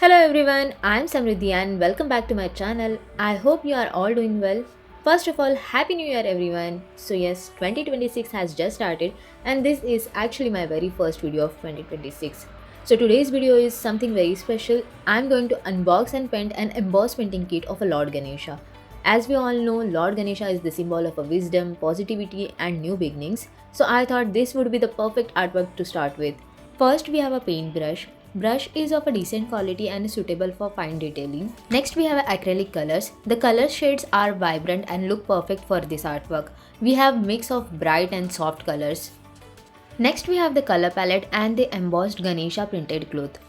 Hello everyone, I am Samriddhi and welcome back to my channel. I hope you are all doing well. First of all, Happy New Year everyone. So yes, 2026 has just started and this is actually my very first video of 2026. So today's video is something very special. I am going to unbox and paint an embossed painting kit of a Lord Ganesha. As we all know, Lord Ganesha is the symbol of a wisdom, positivity and new beginnings. So I thought this would be the perfect artwork to start with. First we have a paintbrush. Brush is of a decent quality and is suitable for fine detailing. Next we have acrylic colors. The color shades are vibrant and look perfect for this artwork. We have mix of bright and soft colors. Next we have the color palette and the embossed Ganesha printed cloth.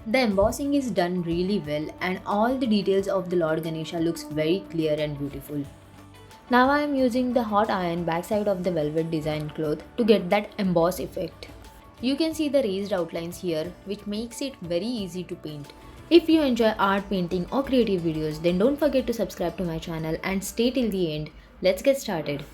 The embossing is done really well and all the details of the Lord Ganesha looks very clear and beautiful. Now I am using the hot iron backside of the velvet design cloth to get that emboss effect. You can see the raised outlines here, which makes it very easy to paint. If you enjoy art, painting or creative videos, then don't forget to subscribe to my channel and stay till the end. Let's get started.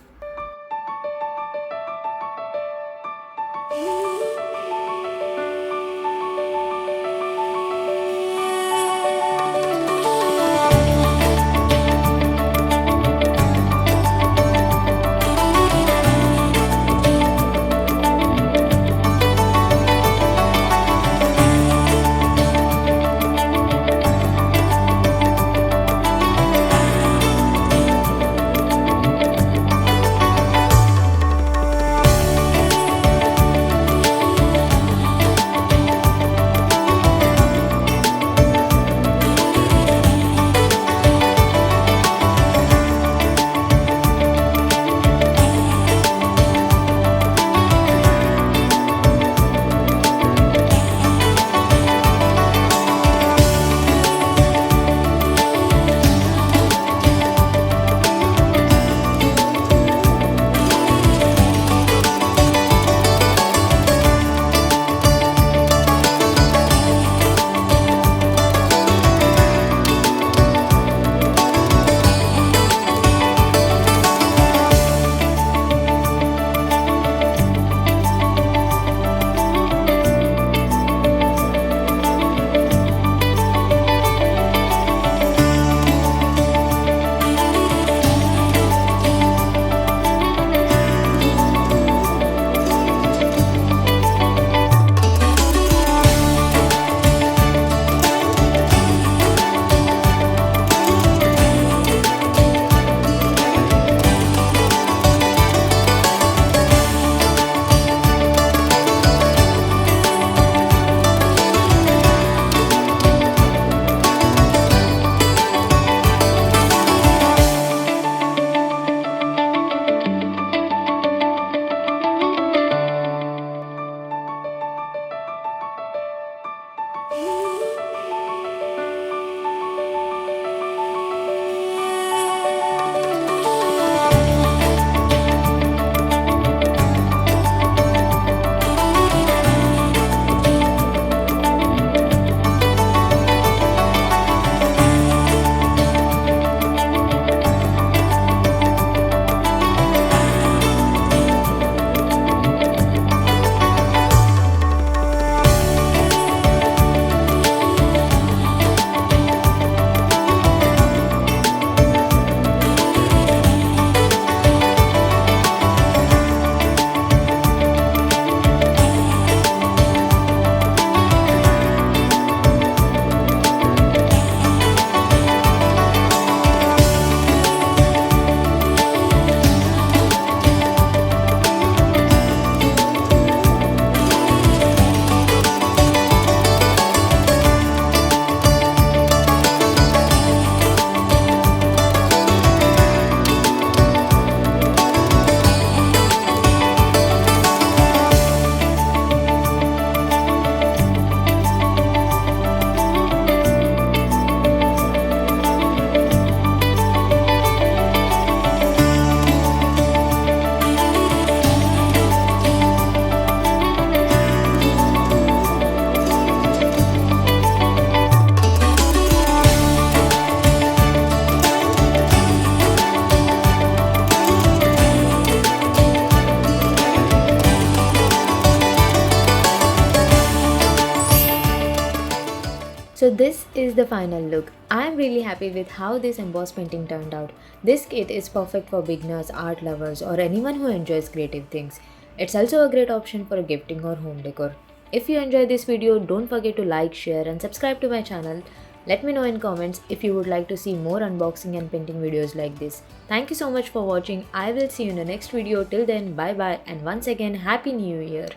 So this is the final look. I am really happy with how this embossed painting turned out. This kit is perfect for beginners, art lovers, or anyone who enjoys creative things. It's also a great option for gifting or home decor. If you enjoyed this video, don't forget to like, share and subscribe to my channel. Let me know in comments if you would like to see more unboxing and painting videos like this. Thank you so much for watching. I will see you in the next video. Till then, bye bye, and once again, Happy New Year.